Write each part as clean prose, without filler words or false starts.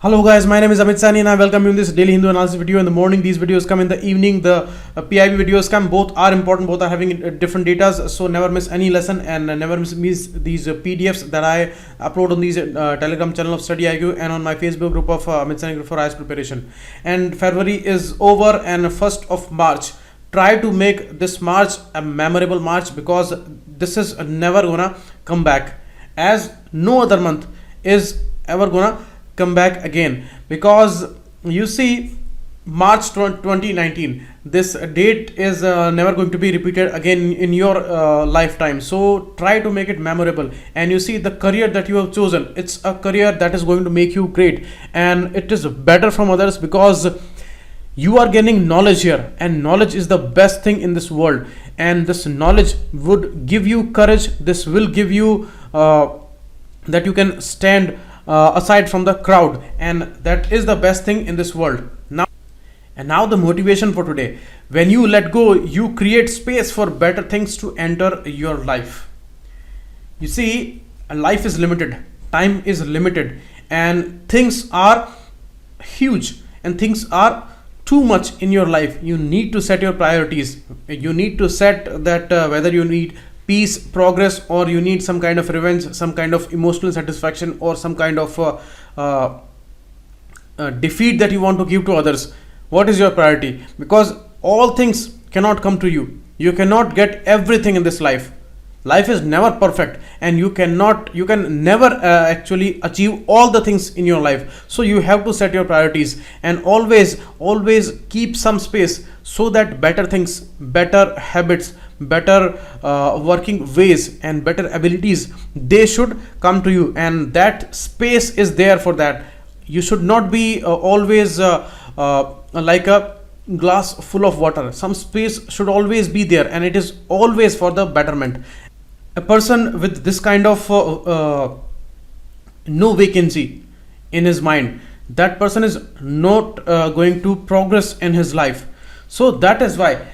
Hello guys, my name is Amit Sani and I welcome you in this daily Hindu analysis video. In the morning these videos come, in the evening the PIB videos come. Both are important, both are having different data, so never miss any lesson and never miss these PDFs that I upload on these Telegram channel of StudyIQ and on my Facebook group of Amit Sani for IAS preparation. And February is over and 1st of March. Try to make this March a memorable March, because this is never gonna come back, as no other month is ever gonna come back again. Because you see, March 2019, this date is never going to be repeated again in your lifetime. So try to make it memorable. And you see, the career that you have chosen, it's a career that is going to make you great, and it is better from others because you are gaining knowledge here, and knowledge is the best thing in this world. And this knowledge would give you courage. This will give you that you can stand aside from the crowd, and that is the best thing in this world. Now the motivation for today: when you let go, you create space for better things to enter your life. You see, life is limited, time is limited, and things are huge, and things are too much in your life. You need to set your priorities. You need to set that whether you need peace, progress, or you need some kind of revenge, some kind of emotional satisfaction, or some kind of defeat that you want to give to others. What is your priority? Because all things cannot come to you. You cannot get everything in this life. Life is never perfect, and you can never actually achieve all the things in your life. So you have to set your priorities, and always keep some space, so that better things, better habits, better working ways, and better abilities, they should come to you. And that space is there for that. You should not be always like a glass full of water. Some space should always be there, and it is always for the betterment. A person with this kind of no vacancy in his mind, that person is not going to progress in his life. So that is why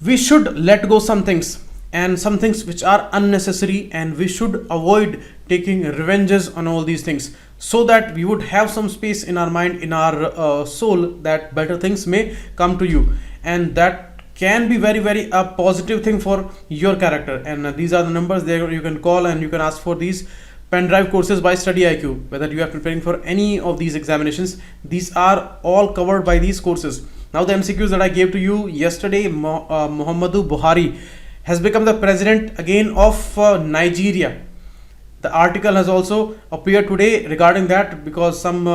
we should let go some things, and some things which are unnecessary, and we should avoid taking revenges on all these things, so that we would have some space in our mind, in our soul, that better things may come to you. And that can be very a positive thing for your character. And these are the numbers there you can call, and you can ask for these pen drive courses by StudyIQ. Whether you are preparing for any of these examinations, these are all covered by these courses. Now the MCQs that I gave to you yesterday: Muhammadu Buhari has become the president again of Nigeria. The article has also appeared today regarding that, because some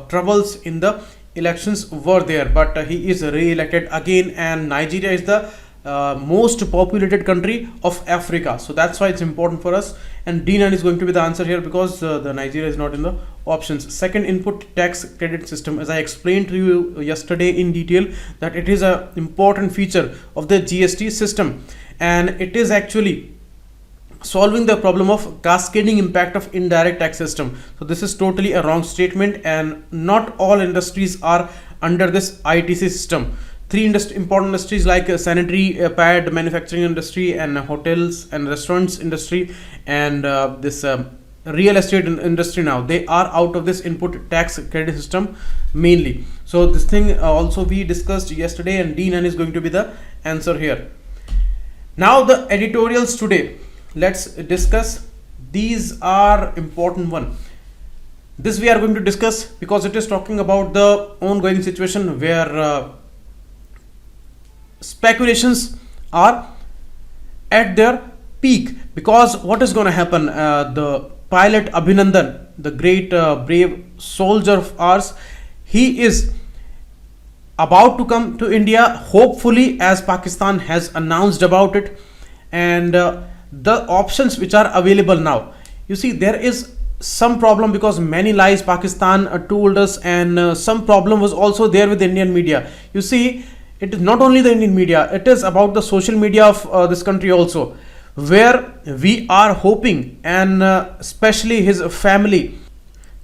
troubles in the elections were there, but he is re-elected again, and Nigeria is the most populated country of Africa. So that's why it's important for us, and D9 is going to be the answer here, because the Nigeria is not in the options. Second input tax credit system, as I explained to you yesterday in detail, that it is a important feature of the GST system, and it is actually solving the problem of cascading impact of indirect tax system. So this is totally a wrong statement, and not all industries are under this ITC system. Three important industries like sanitary pad manufacturing industry, and hotels and restaurants industry, and this real estate industry, now they are out of this input tax credit system mainly. So this thing also we discussed yesterday, and D9 is going to be the answer here. Now the editorials today, let's discuss. These are important one. This we are going to discuss because it is talking about the ongoing situation where speculations are at their peak. Because what is going to happen, the pilot Abhinandan, the great brave soldier of ours, he is about to come to India, hopefully, as Pakistan has announced about it. And the options which are available now, you see, there is some problem, because many lies Pakistan told us, and some problem was also there with the Indian media. You see, it is not only the Indian media, it is about the social media of this country also, where we are hoping, and especially his family,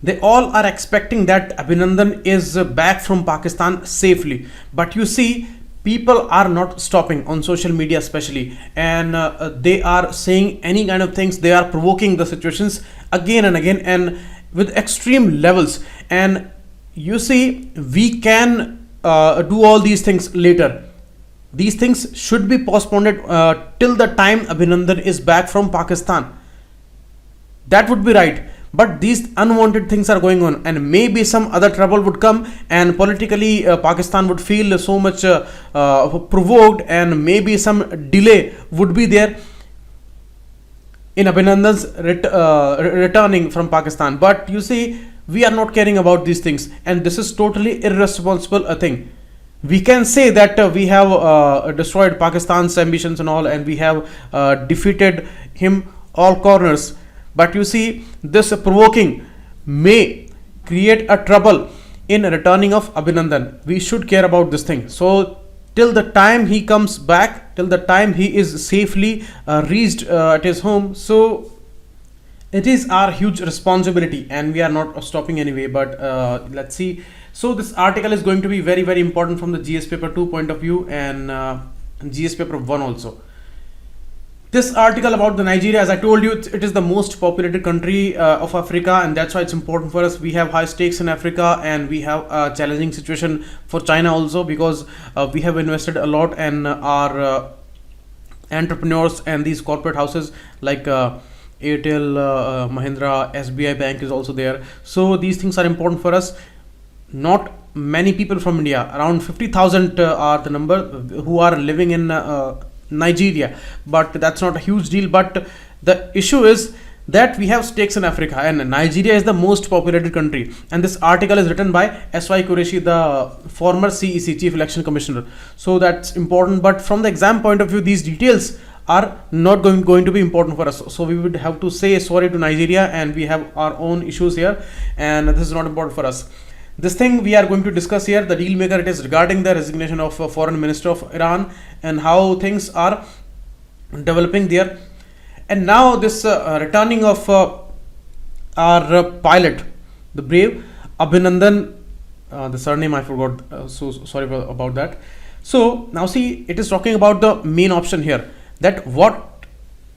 they all are expecting that Abhinandan is back from Pakistan safely. But you see, people are not stopping on social media especially, and they are saying any kind of things. They are provoking the situations again and again, and with extreme levels. And you see, we can do all these things later. These things should be postponed till the time Abhinandan is back from Pakistan. That would be right. But these unwanted things are going on, and maybe some other trouble would come, and politically Pakistan would feel so much provoked, and maybe some delay would be there in Abhinandan's returning from Pakistan. But you see, we are not caring about these things, and this is totally irresponsible a thing. We can say that we have destroyed Pakistan's ambitions and all, and we have defeated him all corners. But you see, this provoking may create a trouble in returning of Abhinandan. We should care about this thing. So till the time he comes back, till the time he is safely reached at his home, so it is our huge responsibility, and we are not stopping anyway. But let's see. So this article is going to be very, very important from the GS paper 2 point of view, and GS paper 1 also. This article about the Nigeria, as I told you, it is the most populated country of Africa, and that's why it's important for us. We have high stakes in Africa, and we have a challenging situation for China also, because we have invested a lot in our entrepreneurs and these corporate houses like Airtel, Mahindra, SBI Bank is also there. So these things are important for us. Not many people from India, around 50,000 are the number who are living in Nigeria, but that's not a huge deal. But the issue is that we have stakes in Africa, and Nigeria is the most populated country. And this article is written by S.Y. Qureshi, the former CEC, Chief Election Commissioner. So that's important. But from the exam point of view, these details are not going to be important for us. So we would have to say sorry to Nigeria, and we have our own issues here, and this is not important for us. This thing we are going to discuss here, the deal maker, it is regarding the resignation of Foreign Minister of Iran and how things are developing there. And now this returning of our pilot, the brave Abhinandan, the surname I forgot, so sorry about that. So now see, it is talking about the main option here, that what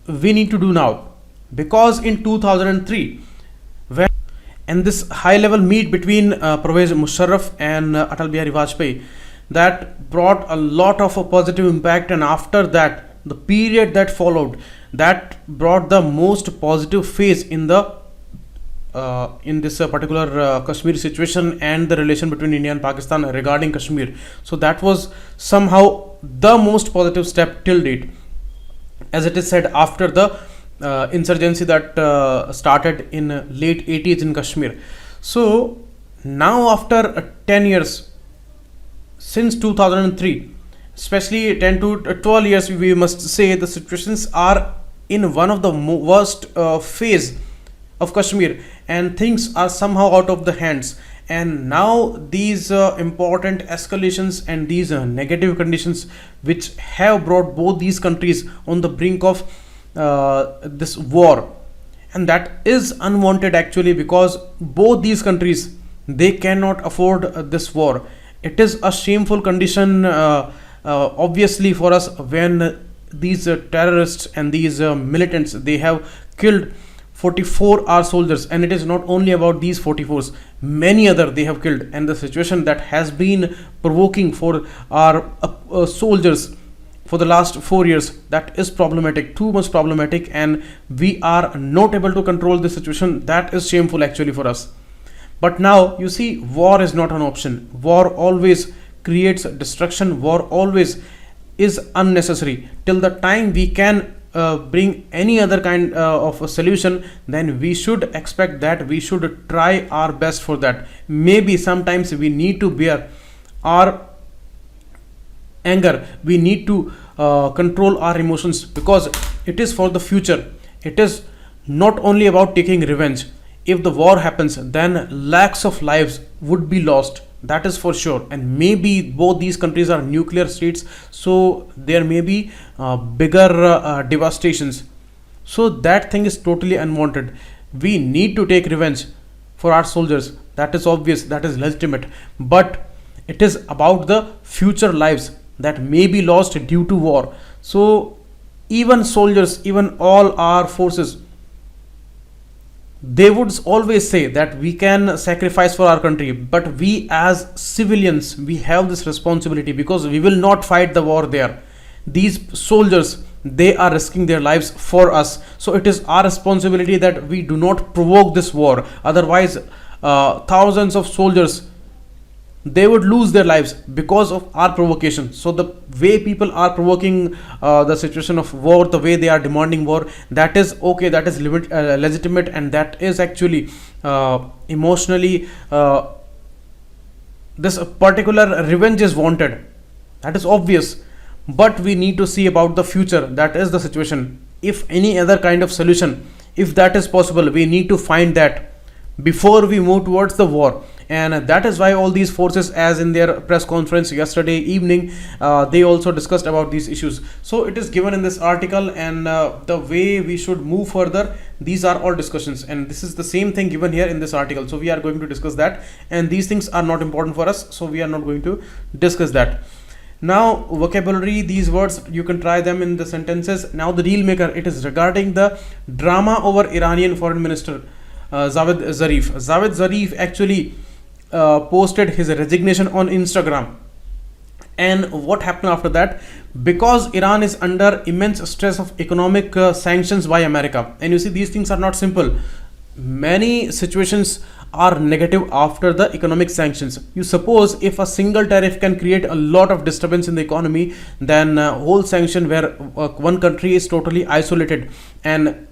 we need to do now, because in 2003, when and this high level meet between Pervez Musharraf and Atal Bihari Vajpayee, that brought a lot of a positive impact, and after that the period that followed, that brought the most positive phase in the in this particular Kashmir situation and the relation between India and Pakistan regarding Kashmir. So that was somehow the most positive step till date, as it is said, after the insurgency that started in late 80s in Kashmir. So now after 10 years since 2003, especially 10 to 12 years, we must say the situations are in one of the worst phase of Kashmir, and things are somehow out of the hands. And now these important escalations and these negative conditions which have brought both these countries on the brink of this war, and that is unwanted actually, because both these countries, they cannot afford this war. It is a shameful condition obviously for us, when these terrorists and these militants, they have killed 44 our soldiers, and it is not only about these 44s, many other they have killed. And the situation that has been provoking for our soldiers for the last 4 years, that is problematic, too much problematic, and we are not able to control the situation. That is shameful actually for us. But now you see, war is not an option. War always creates destruction. War always is unnecessary. Till the time we can bring any other kind of a solution, then we should expect that, we should try our best for that. Maybe sometimes we need to bear our anger, we need to control our emotions, because it is for the future. It is not only about taking revenge. If the war happens, then lakhs of lives would be lost, that is for sure. And maybe both these countries are nuclear states, so there may be bigger devastations. So that thing is totally unwanted. We need to take revenge for our soldiers, that is obvious, that is legitimate, but it is about the future lives that may be lost due to war. So even soldiers, even all our forces, they would always say that we can sacrifice for our country, but we as civilians, we have this responsibility, because we will not fight the war there. These soldiers, they are risking their lives for us, so it is our responsibility that we do not provoke this war. Otherwise, thousands of soldiers, they would lose their lives because of our provocation. So the way people are provoking the situation of war, the way they are demanding war, that is okay, that is legitimate, and that is actually emotionally, this particular revenge is wanted, that is obvious. But we need to see about the future, that is the situation. If any other kind of solution, if that is possible, we need to find that before we move towards the war. And that is why all these forces, as in their press conference yesterday evening, they also discussed about these issues. So it is given in this article, and the way we should move further, these are all discussions, and this is the same thing given here in this article. So we are going to discuss that, and these things are not important for us, so we are not going to discuss that. Now, vocabulary, these words, you can try them in the sentences. Now, the deal maker, it is regarding the drama over Iranian foreign minister Javed Zarif. Javed Zarif actually posted his resignation on Instagram. And what happened after that? Because Iran is under immense stress of economic sanctions by America. And you see, these things are not simple. Many situations are negative after the economic sanctions. You suppose if a single tariff can create a lot of disturbance in the economy, then whole sanction where one country is totally isolated, and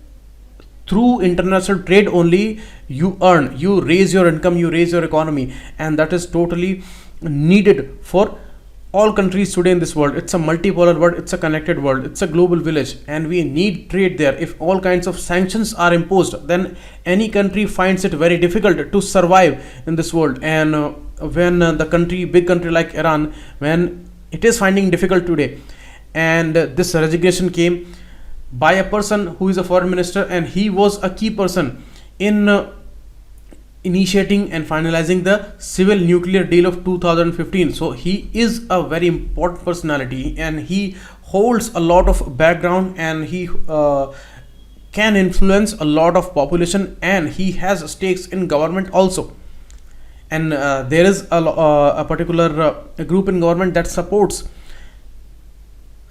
through international trade only you earn, you raise your income, you raise your economy, and that is totally needed for all countries today in this world. It's a multipolar world, it's a connected world, it's a global village, and we need trade there. If all kinds of sanctions are imposed, then any country finds it very difficult to survive in this world. And when the country, big country like Iran, when it is finding difficult today, and this resignation came by a person who is a foreign minister, and he was a key person in initiating and finalizing the civil nuclear deal of 2015. So he is a very important personality, and he holds a lot of background, and he can influence a lot of population, and he has stakes in government also. And there is a particular group in government that supports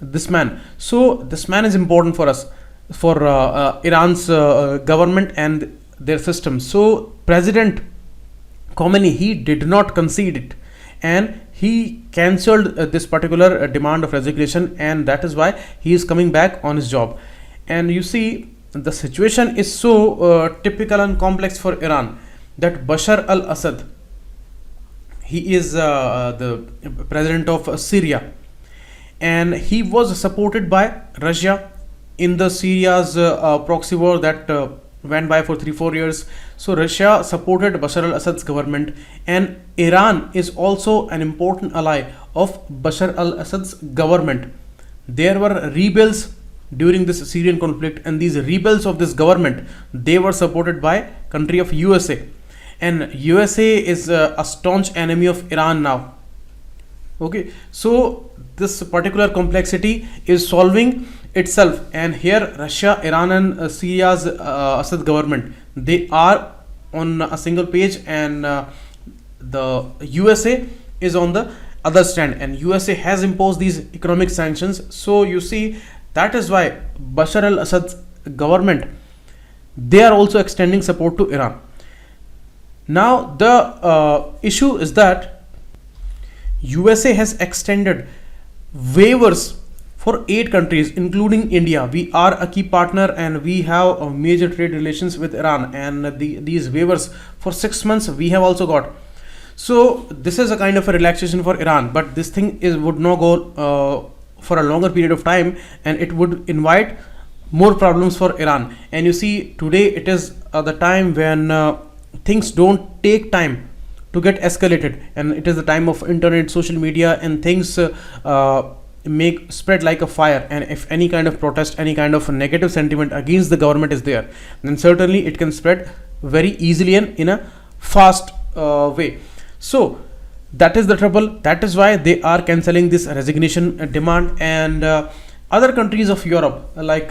this man. So this man is important for us, for Iran's government and their system. So President Khomeini, he did not concede it, and he cancelled this particular demand of resignation, and that is why he is coming back on his job. And you see, the situation is so typical and complex for Iran, that Bashar al-Assad, he is the president of Syria, and he was supported by Russia in the Syria's proxy war that went by for 3-4 years. So Russia supported Bashar al-Assad's government, and Iran is also an important ally of Bashar al-Assad's government. There were rebels during this Syrian conflict, and these rebels of this government, they were supported by country of USA, and USA is a staunch enemy of Iran now. Okay, so this particular complexity is solving itself, and here Russia, Iran, and Syria's Assad government, they are on a single page, and the USA is on the other stand, and USA has imposed these economic sanctions. So you see, that is why Bashar al-Assad's government, they are also extending support to Iran. Now the issue is that USA has extended waivers for 8 countries, including India. We are a key partner, and we have major trade relations with Iran, and these waivers for 6 months we have also got. So this is a kind of a relaxation for Iran, but this thing would not go for a longer period of time, and it would invite more problems for Iran. And you see, today it is the time when things don't take time to get escalated, and it is the time of internet, social media, and things make spread like a fire. And if any kind of protest, any kind of negative sentiment against the government is there, then certainly it can spread very easily and in a fast way. So that is the trouble. That is why they are cancelling this resignation demand. And other countries of Europe, like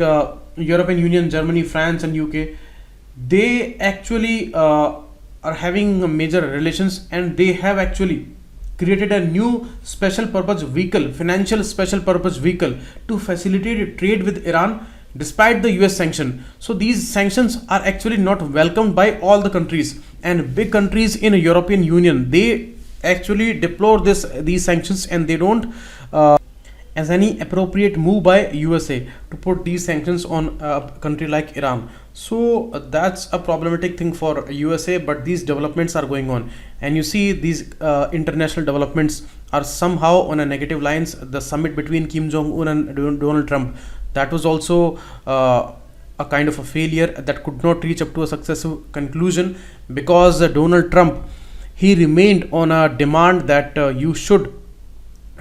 European Union, Germany, France, and UK, they actually are having major relations, and they have actually created a new special purpose vehicle, financial special purpose vehicle, to facilitate trade with Iran despite the US sanction. So these sanctions are actually not welcomed by all the countries, and big countries in European Union, they actually deplore these sanctions, and they don't as any appropriate move by USA to put these sanctions on a country like Iran. So that's a problematic thing for USA, but these developments are going on, and you see these international developments are somehow on a negative lines. The summit between Kim Jong-un and Donald Trump, that was also a kind of a failure that could not reach up to a successful conclusion, because Donald Trump, he remained on a demand that you should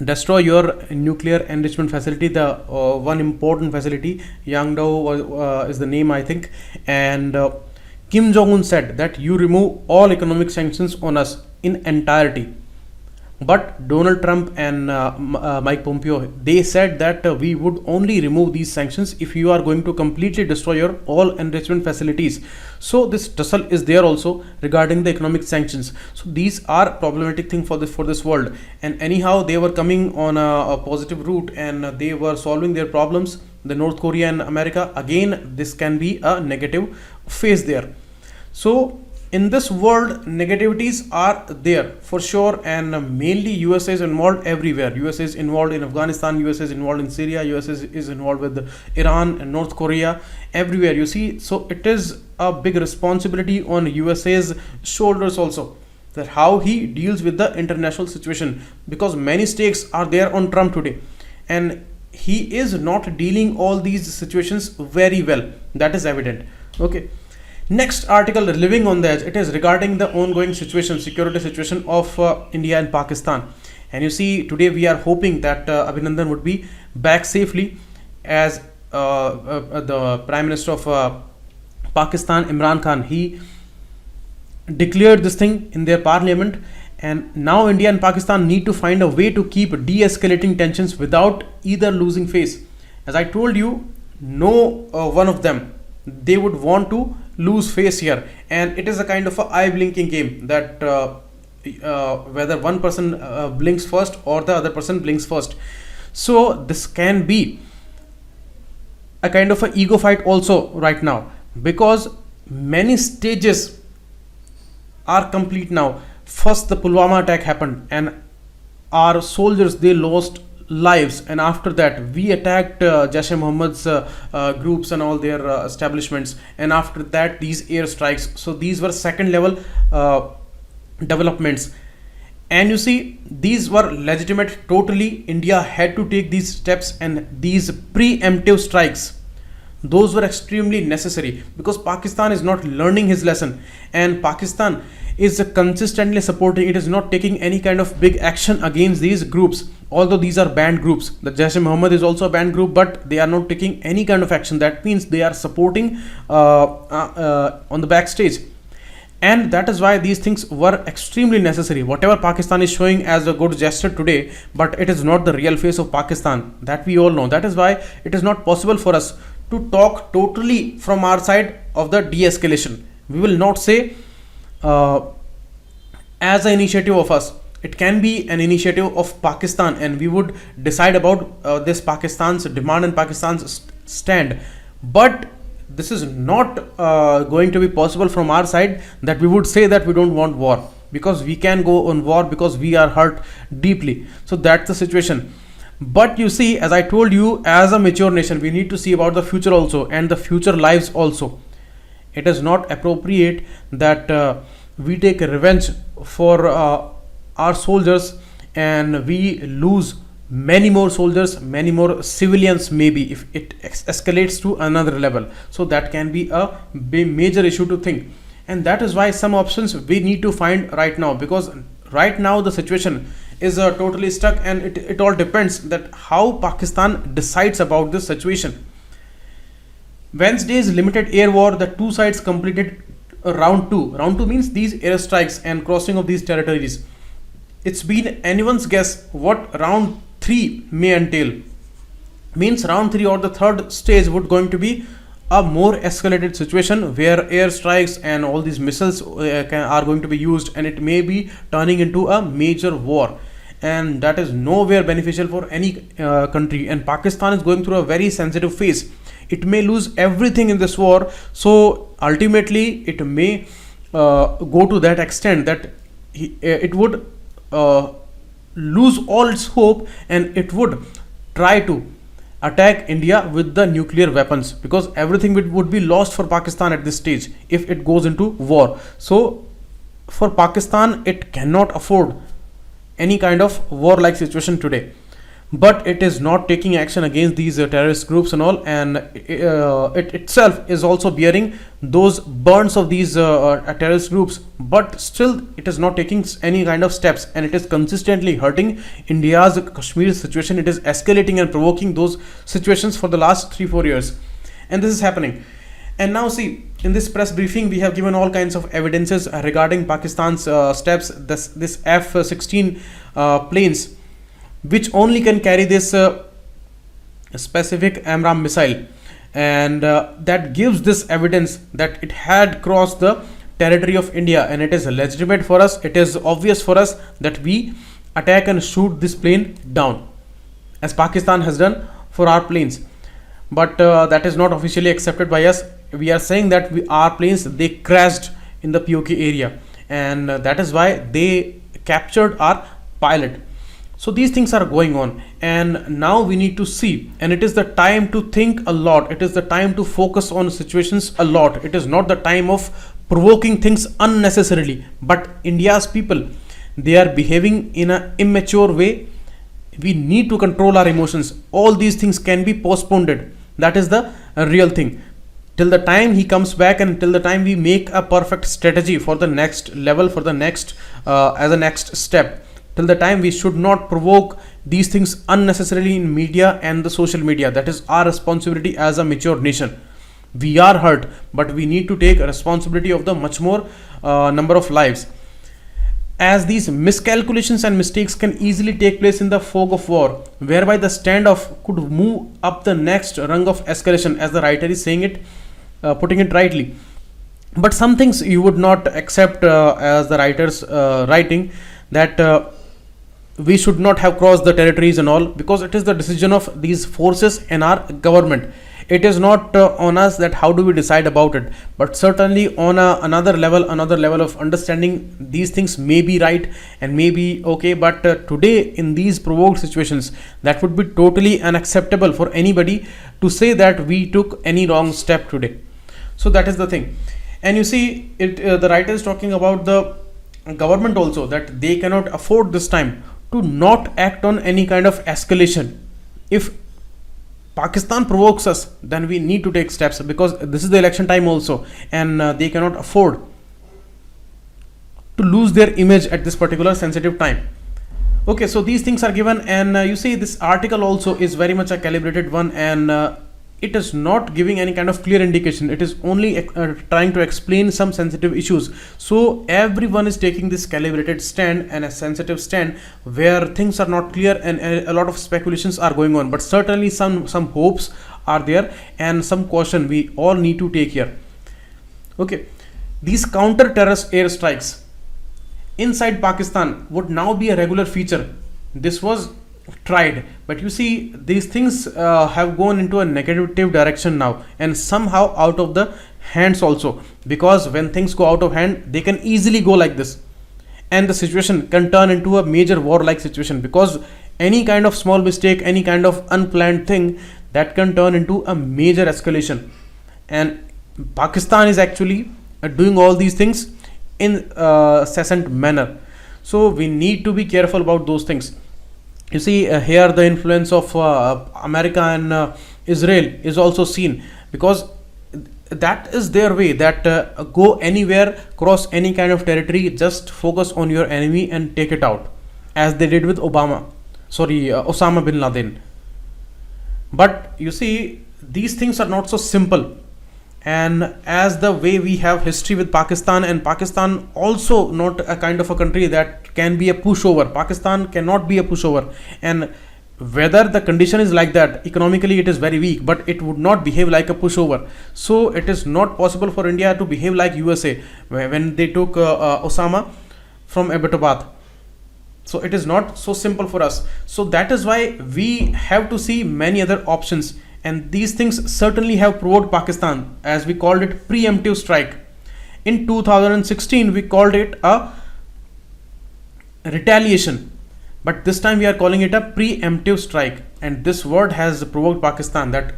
destroy your nuclear enrichment facility, the one important facility, Yangdao is the name, I think. And Kim Jong-un said that you remove all economic sanctions on us in entirety. But Donald Trump and Mike Pompeo, they said that we would only remove these sanctions if you are going to completely destroy your all enrichment facilities. So this tussle is there also regarding the economic sanctions. So these are problematic thing for this world. And anyhow, they were coming on a positive route, and they were solving their problems. The North Korea and America, again, this can be a negative phase there. So in this world, negativities are there for sure, and mainly USA is involved everywhere. USA is involved in Afghanistan, USA is involved in Syria, USA is involved with Iran and North Korea, everywhere you see. So it is a big responsibility on USA's shoulders also, that how he deals with the international situation, because many stakes are there on Trump today, and he is not dealing all these situations very well. That is evident. Okay. Next article, living on the edge, it is regarding the ongoing situation, security situation of India and Pakistan. And you see, today we are hoping that Abhinandan would be back safely, as the Prime Minister of Pakistan, Imran Khan, he declared this thing in their parliament. And now India and Pakistan need to find a way to keep de-escalating tensions without either losing face. As I told you, no one of them, they would want to lose face here, and it is a kind of a eye blinking game, that whether one person blinks first or the other person blinks first. So this can be a kind of a ego fight also right now, because many stages are complete now. First the Pulwama attack happened, and our soldiers, they lost lives, and after that we attacked Jaish-e-Mohammed's groups and all their establishments, and after that these airstrikes. So these were second level developments, and you see, these were legitimate totally. India had to take these steps, and these preemptive strikes, those were extremely necessary, because Pakistan is not learning his lesson, and Pakistan is consistently supporting, it is not taking any kind of big action against these groups, although these are banned groups. The Jaish-e-Mohammed is also a banned group, but they are not taking any kind of action. That means they are supporting on the backstage, and that is why these things were extremely necessary. Whatever Pakistan is showing as a good gesture today, but it is not the real face of Pakistan, that we all know. That is why it is not possible for us to talk totally from our side of the de-escalation. We will not say as an initiative of us. It can be an initiative of Pakistan, and we would decide about this Pakistan's demand and Pakistan's stand. But this is not going to be possible from our side, that we would say that we don't want war, because we can go on war because we are hurt deeply. So that's the situation. But you see, as I told you, as a mature nation, we need to see about the future also, and the future lives also. It is not appropriate that we take revenge for our soldiers, and we lose many more soldiers, many more civilians, maybe, if it escalates to another level. So that can be a major issue to think, and that is why some options we need to find right now, because right now the situation is totally stuck, and it all depends that how Pakistan decides about this situation. Wednesday's limited air war, the two sides completed round 2. Round 2 means these airstrikes and crossing of these territories. It's been anyone's guess what round 3 may entail. Means round 3 or the third stage would going to be a more escalated situation where airstrikes and all these missiles are going to be used, and it may be turning into a major war, and that is nowhere beneficial for any country. And Pakistan is going through a very sensitive phase. It may lose everything in this war, so ultimately it may go to that extent that it would lose all its hope, and it would try to attack India with the nuclear weapons, because everything would be lost for Pakistan at this stage if it goes into war. So for Pakistan, it cannot afford any kind of war-like situation today, but it is not taking action against these terrorist groups and all, and it itself is also bearing those burns of these terrorist groups, but still it is not taking any kind of steps, and it is consistently hurting India's Kashmir situation. It is escalating and provoking those situations for the last 3-4 years, and this is happening. And now see, in this press briefing we have given all kinds of evidences regarding Pakistan's steps. This F-16 planes, which only can carry this specific AMRAAM missile, and that gives this evidence that it had crossed the territory of India, and it is legitimate for us. It is obvious for us that we attack and shoot this plane down, as Pakistan has done for our planes, but that is not officially accepted by us. We are saying that our planes, they crashed in the POK area, and that is why they captured our pilot. So these things are going on, and now we need to see, and it is the time to think a lot. It is the time to focus on situations a lot. It is not the time of provoking things unnecessarily. But India's people, they are behaving in an immature way. We need to control our emotions. All these things can be postponed. That is the real thing. Till the time he comes back, and till the time we make a perfect strategy for the next level, for the next as a next step, till the time we should not provoke these things unnecessarily in media and the social media. That is our responsibility as a mature nation. We are hurt, but we need to take responsibility of the much more number of lives, as these miscalculations and mistakes can easily take place in the fog of war, whereby the standoff could move up the next rung of escalation, as the writer is saying it, putting it rightly. But some things you would not accept as the writer's writing, that we should not have crossed the territories and all, because it is the decision of these forces and our government. It is not on us that how do we decide about it, but certainly on another level of understanding, these things may be right and may be okay, but today in these provoked situations, that would be totally unacceptable for anybody to say that we took any wrong step today. So that is the thing. And you see it, the writer is talking about the government also, that they cannot afford this time to not act on any kind of escalation. If Pakistan provokes us, then we need to take steps, because this is the election time also, and they cannot afford to lose their image at this particular sensitive time. Okay, so these things are given, and you see this article also is very much a calibrated one, and it is not giving any kind of clear indication. It is only trying to explain some sensitive issues. So everyone is taking this calibrated stand and a sensitive stand where things are not clear, and a lot of speculations are going on, but certainly some hopes are there, and some caution we all need to take here. Okay, these counter-terrorist airstrikes inside Pakistan would now be a regular feature. This was tried, but you see these things have gone into a negative direction now, and somehow out of the hands also, because when things go out of hand, they can easily go like this, and the situation can turn into a major war-like situation, because any kind of small mistake, any kind of unplanned thing, that can turn into a major escalation. And Pakistan is actually doing all these things in a incessant manner, so we need to be careful about those things. You see here the influence of America and Israel is also seen, because that is their way, that go anywhere, cross any kind of territory, just focus on your enemy and take it out, as they did with Osama bin Laden. But you see these things are not so simple, and as the way we have history with Pakistan, and Pakistan also not a kind of a country that can be a pushover. Pakistan cannot be a pushover, and whether the condition is like that, economically it is very weak, but it would not behave like a pushover. So it is not possible for India to behave like USA when they took Osama from Abbottabad. So it is not so simple for us. So that is why we have to see many other options, and these things certainly have provoked Pakistan, as we called it preemptive strike. In 2016 we called it a retaliation, but this time we are calling it a preemptive strike, and this word has provoked Pakistan that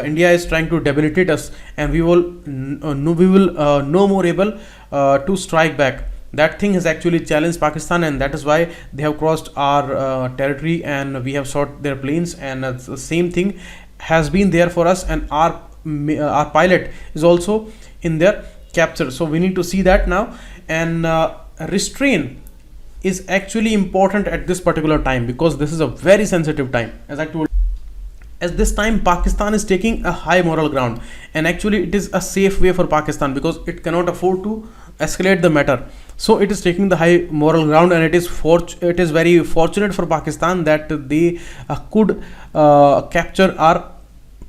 India is trying to debilitate us, and we will no more able to strike back. That thing has actually challenged Pakistan, and that is why they have crossed our territory and we have shot their planes, and the same thing has been there for us, and our pilot is also in their capture. So we need to see that now, and restraint is actually important at this particular time, because this is a very sensitive time. As I told, as this time Pakistan is taking a high moral ground, and actually it is a safe way for Pakistan because it cannot afford to escalate the matter. So it is taking the high moral ground, and it is very fortunate for Pakistan that they could capture our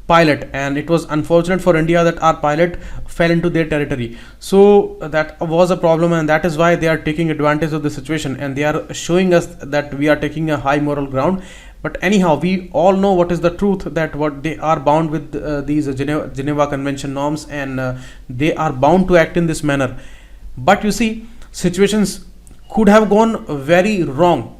pilot, and it was unfortunate for India that our pilot fell into their territory. So that was a problem, and that is why they are taking advantage of the situation, and they are showing us that we are taking a high moral ground. But anyhow, we all know what is the truth, that what they are bound with these Geneva Convention norms, and they are bound to act in this manner. But you see, situations could have gone very wrong,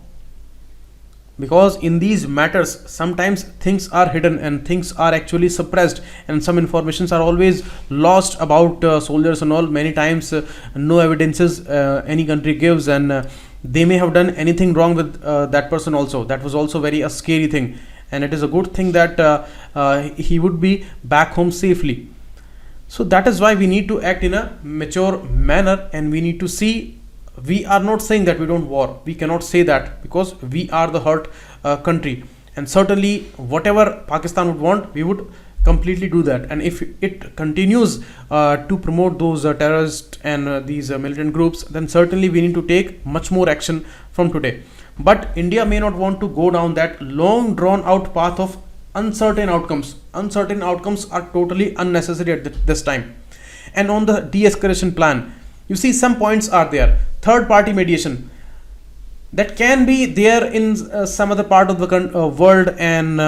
because in these matters sometimes things are hidden and things are actually suppressed, and some informations are always lost about soldiers and all. Many times no evidences any country gives, and they may have done anything wrong with that person also. That was also very a scary thing, and it is a good thing that he would be back home safely. So that is why we need to act in a mature manner, and we need to see. We are not saying that we don't war. We cannot say that, because we are the hurt country, and certainly whatever Pakistan would want, we would completely do that. And if it continues to promote those terrorist and these militant groups, then certainly we need to take much more action from today. But India may not want to go down that long drawn out path of uncertain outcomes. Uncertain outcomes are totally unnecessary at this time. And on the de-escalation plan, you see some points are there. Third party mediation, that can be there in some other part of the world, and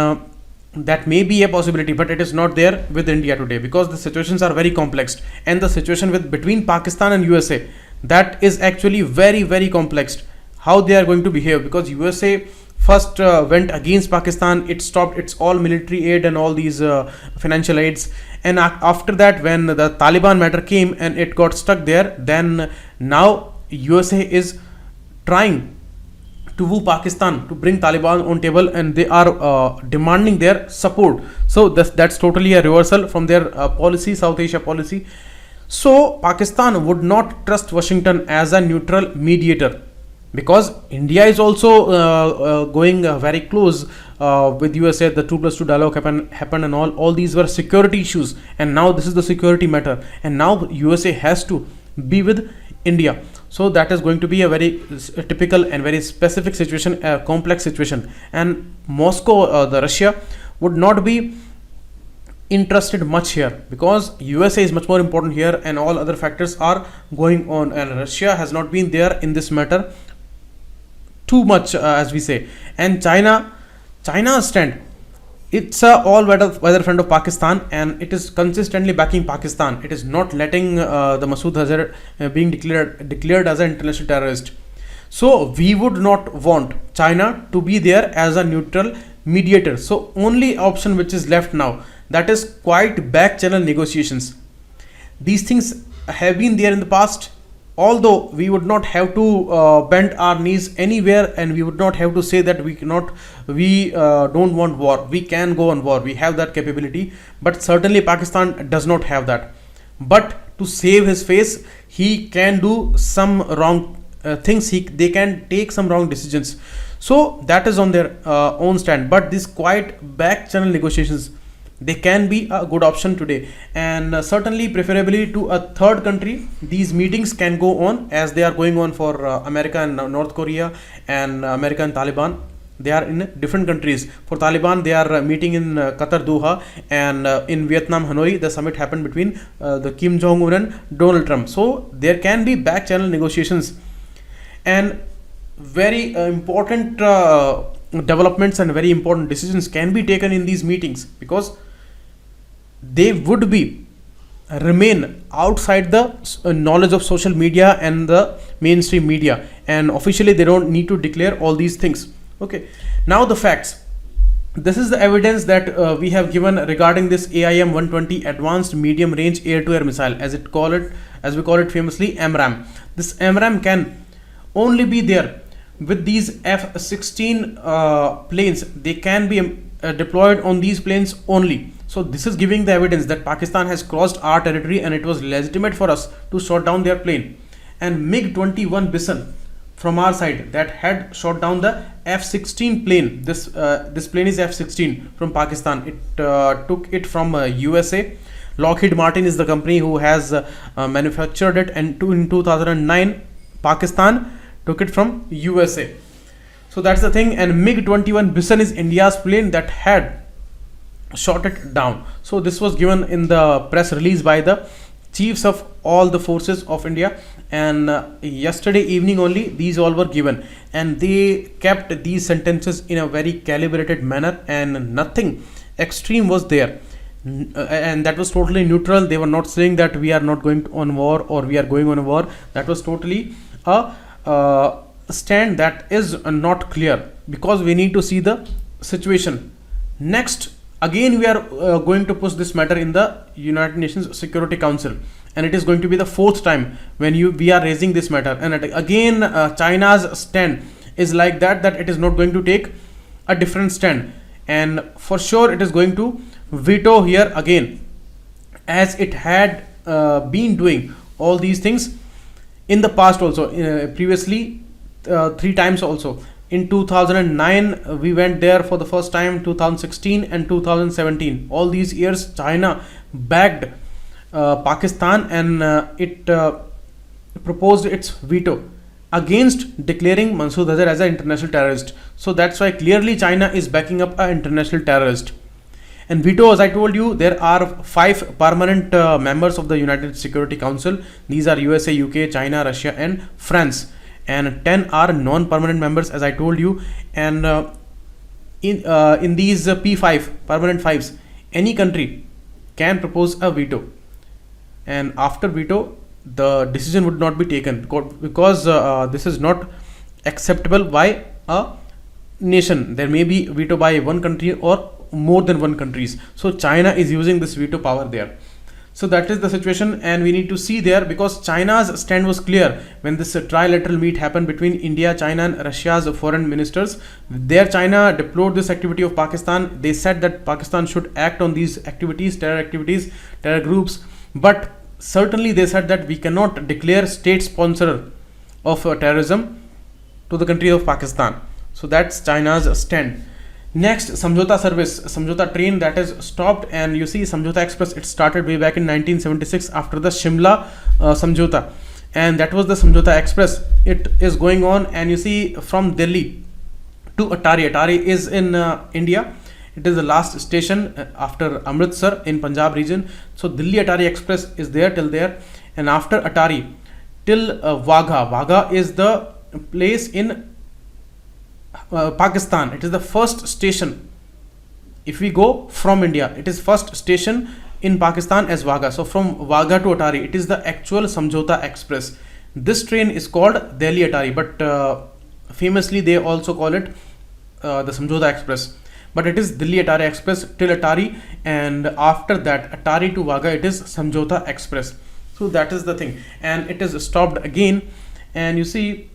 that may be a possibility, but it is not there with India today, because the situations are very complex, and the situation between Pakistan and USA, that is actually very, very complex, how they are going to behave. Because USA first went against Pakistan, it stopped its all military aid and all these financial aids, and after that, when the Taliban matter came and it got stuck there, then now USA is trying to woo Pakistan to bring Taliban on table, and they are demanding their support. So that's totally a reversal from their policy, South Asia policy. So Pakistan would not trust Washington as a neutral mediator, because India is also going very close with USA. The 2+2 dialogue happened, and all these were security issues, and now this is the security matter, and now USA has to be with India. So that is going to be a very typical and very specific situation, a complex situation, and Moscow, the Russia, would not be interested much here, because USA is much more important here, and all other factors are going on, and Russia has not been there in this matter too much, as we say. And China's stand, it's a all weather friend of Pakistan, and it is consistently backing Pakistan. It is not letting the Masood Azhar being declared as an international terrorist. So we would not want China to be there as a neutral mediator. So only option which is left now, that is quite back channel negotiations. These things have been there in the past, although we would not have to bend our knees anywhere, and we would not have to say that we don't want war. We can go on war, we have that capability, but certainly Pakistan does not have that. But to save his face, he can do some wrong things, they can take some wrong decisions. So that is on their own stand. But these quite back channel negotiations, they can be a good option today, and certainly preferably to a third country. These meetings can go on as they are going on for America and North Korea, and America and Taliban. they are in different countries. For Taliban, they are meeting in Qatar, Doha, and in Vietnam, Hanoi. The summit happened between the Kim Jong-un and Donald Trump. So there can be back channel negotiations, and very important developments and very important decisions can be taken in these meetings, because they would be remain outside the knowledge of social media and the mainstream media, and officially they don't need to declare all these things. Okay, now the facts. This is the evidence that we have given regarding this AIM 120 advanced medium range air to air missile, as we call it famously AMRAAM. This AMRAAM can only be there with these F-16 planes. They can be deployed on these planes only. So this is giving the evidence that Pakistan has crossed our territory and it was legitimate for us to shot down their plane. And MiG-21 Bison from our side that had shot down the F-16 plane. This plane is F-16 from Pakistan. It took it from USA. Lockheed Martin is the company who has manufactured it, and in 2009 Pakistan took it from USA. So that's the thing. And MiG-21 Bison is India's plane that had shot it down. So this was given in the press release by the chiefs of all the forces of India, and yesterday evening only these all were given, and they kept these sentences in a very calibrated manner, and nothing extreme was there, and that was totally neutral. They were not saying that we are not going on war or we are going on a war. That was totally a stand that is not clear, because we need to see the situation. Next, again we are going to push this matter in the United Nations Security Council, and it is going to be the fourth time when we are raising this matter. And again China's stand is like that it is not going to take a different stand, and for sure it is going to veto here again, as it had been doing all these things in the past also, previously 3 times also. In 2009 we went there for the first time, 2016 and 2017. All these years China backed Pakistan, and it proposed its veto against declaring Masood Azhar as an international terrorist. So that's why clearly China is backing up an international terrorist. And veto, as I told you, there are 5 permanent members of the United Security Council. These are USA, UK, China, Russia and France. And 10 are non-permanent members, as I told you. And in these P5 permanent 5s, any country can propose a veto, and after veto the decision would not be taken, because this is not acceptable by a nation. There may be veto by one country or more than one countries. So China is using this veto power there. So that is the situation, and we need to see there, because China's stand was clear when this trilateral meet happened between India, China and Russia's foreign ministers. There China deplored this activity of Pakistan. They said that Pakistan should act on these activities, terror groups, but certainly they said that we cannot declare state sponsor of terrorism to the country of Pakistan. So that's China's stand. Next, Samjhota service, Samjhota train that is stopped, and you see Samjhota Express, it started way back in 1976 after the Shimla Samjhota, and that was the Samjhota Express. It is going on, and you see from Delhi to Atari is in India. It is the last station after Amritsar in Punjab region. So Delhi Atari Express is there till there, and after Atari till Wagha is the place in Pakistan. It is the first station. If we go from India, it is first station in Pakistan as Wagha. So from Wagha to Atari, it is the actual Samjhota Express. This train is called Delhi Atari, but famously they also call it the Samjhota Express. But it is Delhi Atari Express till Atari, and after that Atari to Wagha it is Samjhota Express. So that is the thing, and it is stopped again, and you see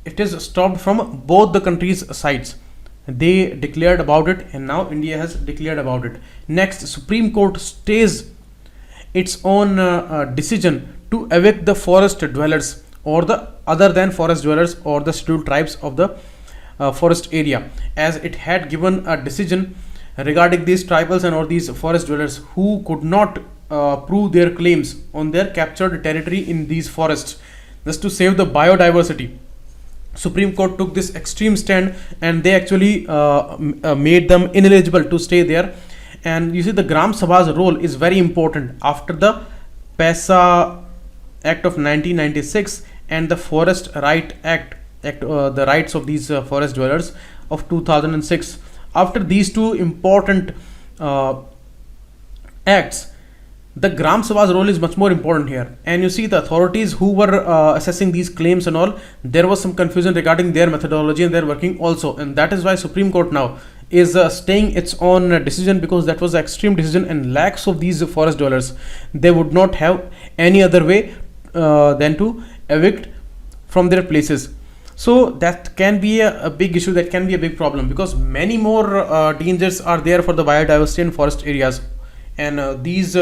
it is stopped from both the countries' sides. They declared about it, and now India has declared about it. Next, Supreme Court stays its own decision to evict the forest dwellers, or the other than forest dwellers, or the scheduled tribes of the forest area, as it had given a decision regarding these tribals and or these forest dwellers who could not prove their claims on their captured territory in these forests, just to save the biodiversity. Supreme Court took this extreme stand, and they actually made them ineligible to stay there. And you see, the Gram Sabha's role is very important after the PESA Act of 1996 and the Forest Right Act, the rights of these forest dwellers of 2006. After these two important acts, the Gram Sabha's role is much more important here. And you see, the authorities who were assessing these claims and all, there was some confusion regarding their methodology and their working also, and that is why Supreme Court now is staying its own decision, because that was an extreme decision, and lakhs of these forest dwellers, they would not have any other way than to evict from their places. So that can be a big issue, that can be a big problem, because many more dangers are there for the biodiversity in forest areas. And these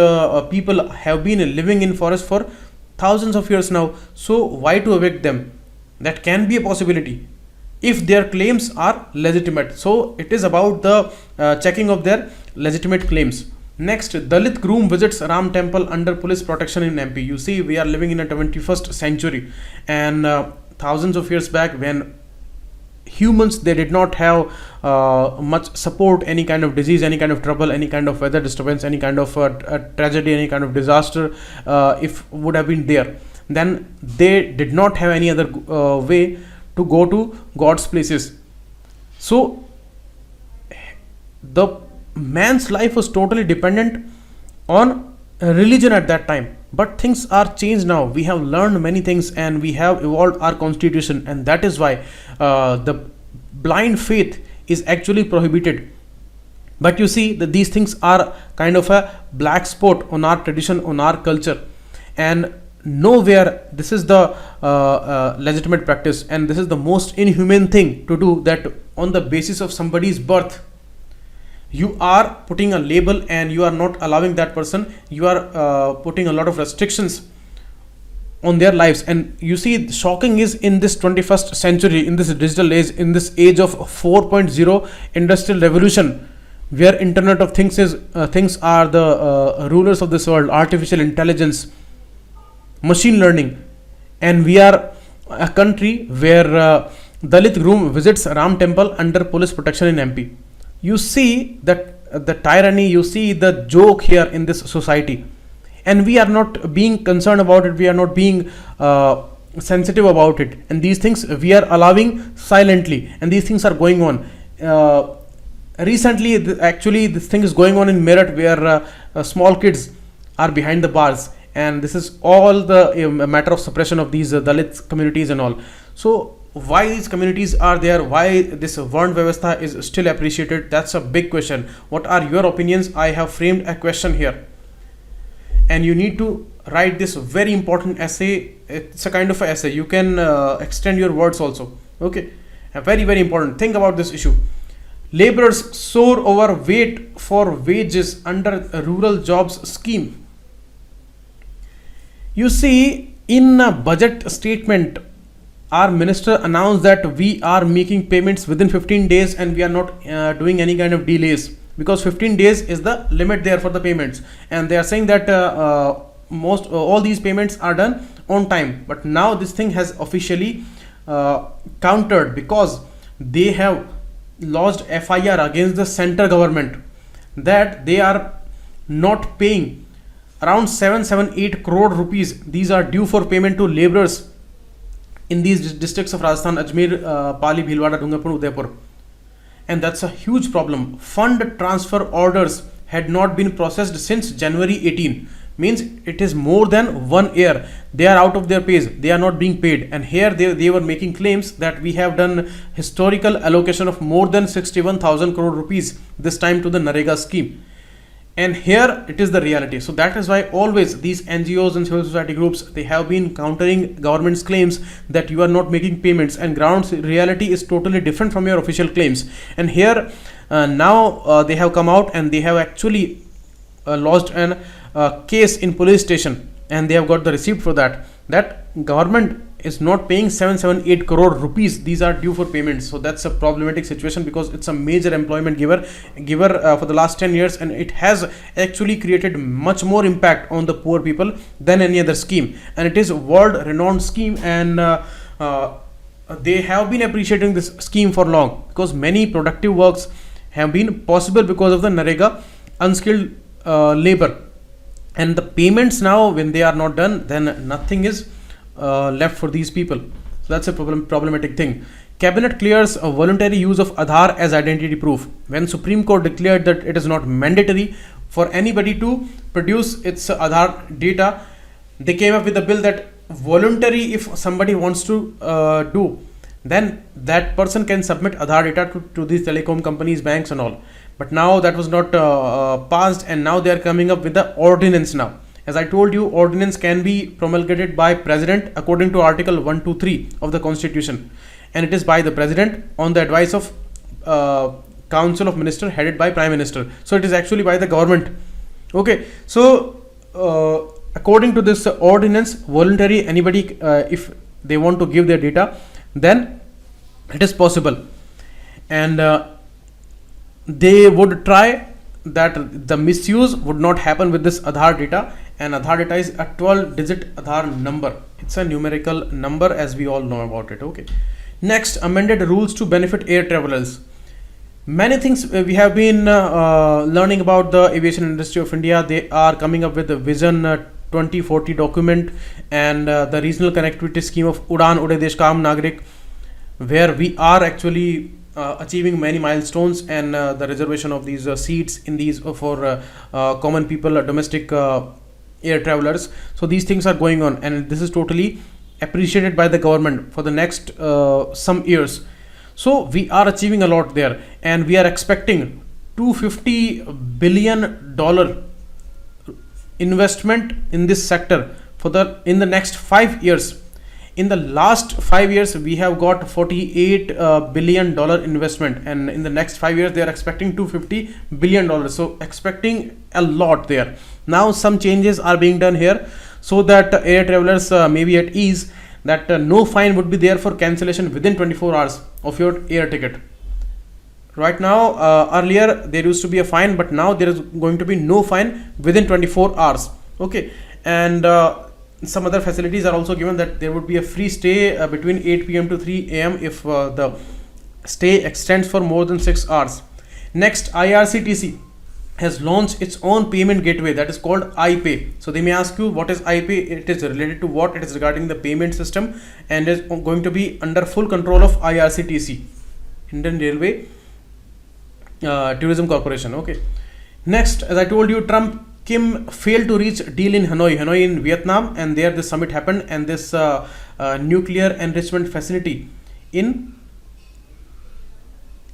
people have been living in forest for thousands of years now, so why to evict them? That can be a possibility if their claims are legitimate. So it is about the checking of their legitimate claims. Next, Dalit groom visits Ram temple under police protection in MP. You see, we are living in a 21st century, and thousands of years back, when humans, they did not have much support, any kind of disease, any kind of trouble, any kind of weather disturbance, any kind of tragedy, any kind of disaster, if would have been there, then they did not have any other way to go to God's places. So the man's life was totally dependent on religion at that time. But things are changed now. We have learned many things, and we have evolved our constitution, and that is why the blind faith is actually prohibited. But you see that these things are kind of a black spot on our tradition, on our culture, and nowhere this is the legitimate practice, and this is the most inhumane thing to do, that on the basis of somebody's birth you are putting a label and you are not allowing that person, you are putting a lot of restrictions on their lives. And you see, shocking is, in this 21st century, in this digital age, in this age of 4.0 industrial revolution, where internet of things is things are the rulers of this world, artificial intelligence, machine learning, and we are a country where Dalit groom visits Ram temple under police protection in MP. You see that the tyranny, you see the joke here in this society, and we are not being concerned about it, we are not being sensitive about it, and these things we are allowing silently, and these things are going on. Recently, actually, this thing is going on in Meerut, where small kids are behind the bars, and this is all the matter of suppression of these Dalit communities and all. So why these communities are there, why this Varn Vyavastha is still appreciated, that's a big question. What are your opinions? I have framed a question here, and you need to write this very important essay. It's a kind of an essay, you can extend your words also, okay? Very, very important. Think about this issue. Laborers soar over wait for wages under a rural jobs scheme. You see, in a budget statement, our minister announced that we are making payments within 15 days, and we are not doing any kind of delays, because 15 days is the limit there for the payments, and they are saying that all these payments are done on time. But now this thing has officially countered, because they have lodged FIR against the central government that they are not paying around 778 crore rupees. These are due for payment to laborers in these districts of Rajasthan, Ajmer, Pali, Bhilwara, Dungarpur, Udaipur. And that's a huge problem. Fund transfer orders had not been processed since January 18. Means it is more than 1 year. They are out of their pays. They are not being paid. And here they were making claims that we have done historical allocation of more than 61,000 crore rupees this time to the Narega scheme. And here it is the reality. So that is why always these NGOs and civil society groups, they have been countering government's claims that you are not making payments, and ground reality is totally different from your official claims. And here now they have come out and they have actually lodged an case in police station, and they have got the receipt for that government is not paying 778 crore rupees. These are due for payments. So that's a problematic situation, because it's a major employment giver for the last 10 years, and it has actually created much more impact on the poor people than any other scheme. And it is a world renowned scheme, and they have been appreciating this scheme for long, because many productive works have been possible because of the Narega unskilled labor, and the payments now, when they are not done, then nothing is left for these people. So that's a problematic thing. Cabinet clears a voluntary use of Adar as identity proof. When Supreme Court declared that it is not mandatory for anybody to produce its Adar data, they came up with a bill that voluntary, if somebody wants to do, then that person can submit Adar data to these telecom companies, banks and all. But now that was not passed, and now they are coming up with the ordinance now. As I told you, ordinance can be promulgated by President according to Article 123 of the Constitution, and it is by the President on the advice of Council of Ministers headed by Prime Minister. So it is actually by the government. Okay, so according to this ordinance, voluntary, anybody if they want to give their data, then it is possible, and they would try that the misuse would not happen with this Adar data. And Adar data is a 12-digit Adar number. It's a numerical number, as we all know about it. Okay. Next, amended rules to benefit air travelers. Many things we have been learning about the aviation industry of India. They are coming up with the Vision 2040 document, and the regional connectivity scheme of Udan Ude Desh Ka Aam Nagrik, where we are actually achieving many milestones, and the reservation of these seats in these for common people, domestic air travelers. So these things are going on, and this is totally appreciated by the government for the next some years. So we are achieving a lot there, and we are expecting $250 billion investment in this sector in the next 5 years. In the last 5 years, we have got $48 billion investment, and in the next 5 years, they are expecting $250 billion. So expecting a lot there. Now some changes are being done here, so that air travelers may be at ease, that no fine would be there for cancellation within 24 hours of your air ticket. Right now, earlier there used to be a fine, but now there is going to be no fine within 24 hours. Okay, and some other facilities are also given, that there would be a free stay between 8 p.m. to 3 a.m. if the stay extends for more than 6 hours. Next, IRCTC has launched its own payment gateway, that is called iPay. So they may ask you, what is iPay? It is related to what? It is regarding the payment system, and is going to be under full control of IRCTC, Indian Railway Tourism Corporation. Okay. Next, as I told you, Trump Kim failed to reach deal in Hanoi in Vietnam, and there the summit happened, and this nuclear enrichment facility in,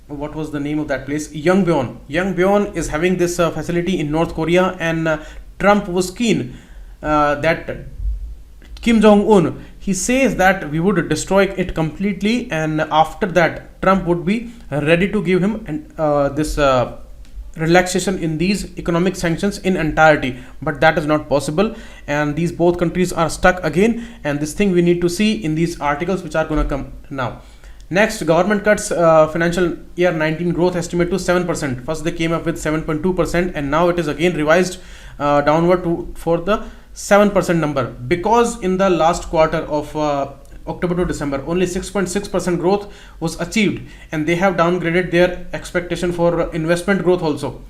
what was the name of that place? Yongbyon is having this facility in North Korea, and Trump was keen that Kim Jong-un, he says that we would destroy it completely, and after that Trump would be ready to give him this relaxation in these economic sanctions in entirety, but that is not possible, and these both countries are stuck again, and this thing we need to see in these articles which are going to come now. Next, government cuts financial year 19 growth estimate to 7%. First they came up with 7.2%, and now it is again revised downward for the 7% number, because in the last quarter of October to December only 6.6% growth was achieved, and they have downgraded their expectation for investment growth also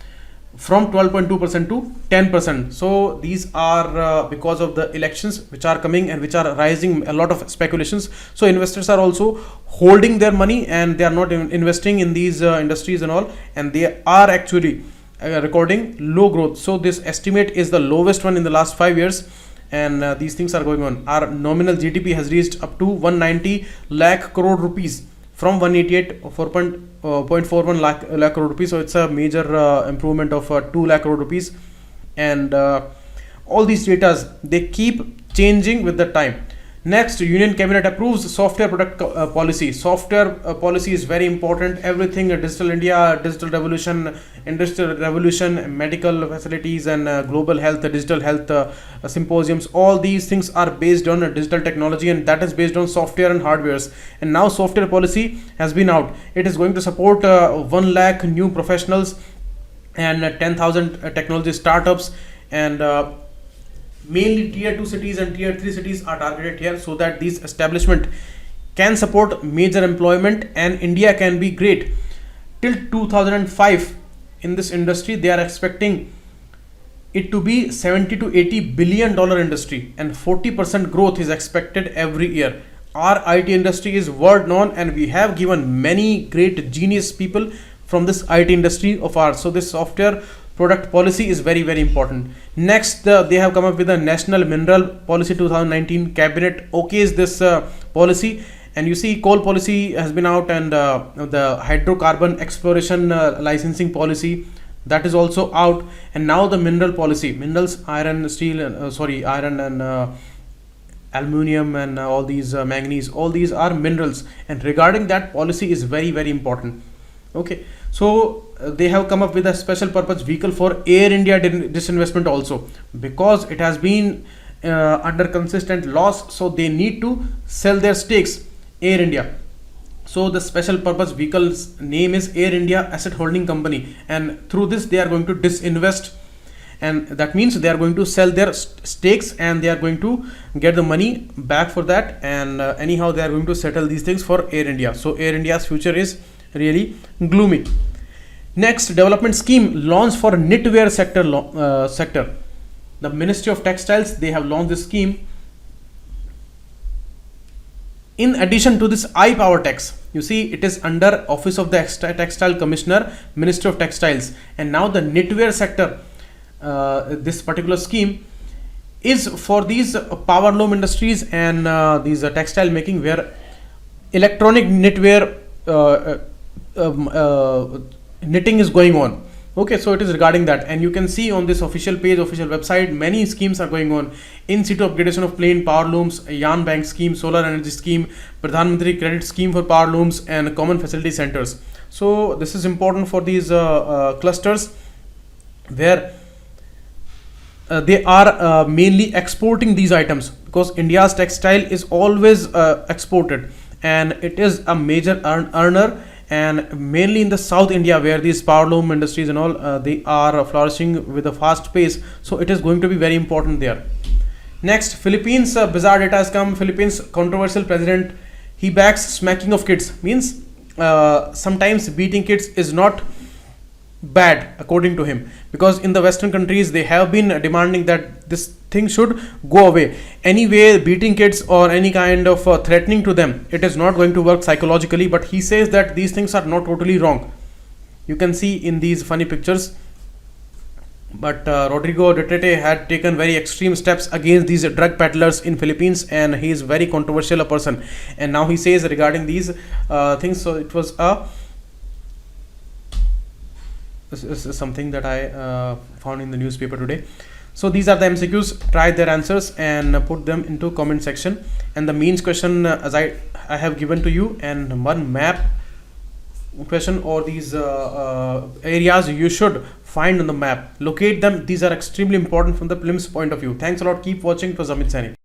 from 12.2% to 10%. So these are because of the elections which are coming and which are raising a lot of speculations. So investors are also holding their money, and they are not investing in these industries and all, and they are actually recording low growth. So this estimate is the lowest one in the last 5 years, and these things are going on. Our nominal GDP has reached up to 190 lakh crore rupees from 188.41 lakh crore rupees. So it's a major improvement of 2 lakh crore rupees, and all these data, they keep changing with the time. Next, Union Cabinet approves software product policy. Software policy is very important. Everything digital India, digital revolution, industrial revolution, medical facilities, and global health, digital health symposiums, all these things are based on digital technology, and that is based on software and hardwares. And now software policy has been out. It is going to support 1 lakh new professionals and 10,000 technology startups, and mainly tier 2 cities and tier 3 cities are targeted here, so that these establishment can support major employment, and India can be great. Till 2005 in this industry, they are expecting it to be 70 to 80 billion dollar industry, and 40% growth is expected every year. Our IT industry is world known, and we have given many great genius people from this IT industry of ours. So this software product policy is very very important. Next, they have come up with a national mineral policy 2019. Cabinet okays this policy, and you see coal policy has been out, and the hydrocarbon exploration licensing policy, that is also out. And now the mineral policy, minerals, iron, steel, iron and aluminium and all these manganese, all these are minerals, and regarding that policy is very very important. Okay, so they have come up with a special purpose vehicle for Air India disinvestment also, because it has been under consistent loss, so they need to sell their stakes, Air India. So the special purpose vehicle's name is Air India Asset Holding Company, and through this they are going to disinvest, and that means they are going to sell their stakes, and they are going to get the money back for that, and anyhow they are going to settle these things for Air India. So Air India's future is really gloomy. Next, development scheme launched for knitwear sector. The Ministry of Textiles, they have launched this scheme. In addition to this I-Power tax, you see it is under Office of the Textile Commissioner, Ministry of Textiles, and now the knitwear sector, this particular scheme is for these power loom industries and these textile making, where electronic knitwear knitting is going on. Okay, so it is regarding that, and you can see on this official page, official website, many schemes are going on. In situ upgradation of plain power looms, yarn bank scheme, solar energy scheme, Pradhan Mantri credit scheme for power looms, and common facility centers. So this is important for these clusters, where they are mainly exporting these items, because India's textile is always exported, and it is a major earner, and mainly in the South India, where these power loom industries and all they are flourishing with a fast pace. So it is going to be very important there. Next, Philippines bizarre data has come. Philippines controversial president, he backs smacking of kids, means sometimes beating kids is not bad according to him, because in the Western countries they have been demanding that this thing should go away. Anyway, beating kids or any kind of threatening to them, it is not going to work psychologically, but he says that these things are not totally wrong. You can see in these funny pictures. But Rodrigo Duterte had taken very extreme steps against these drug peddlers in Philippines, and he is very controversial a person, and now he says regarding these things. So it was this is something that I found in the newspaper today. So these are the MCQs. Try their answers and put them into comment section. And the means question, as I have given to you, and one map question, or these areas you should find on the map. Locate them. These are extremely important from the prelims point of view. Thanks a lot. Keep watching. It was Amit Sani.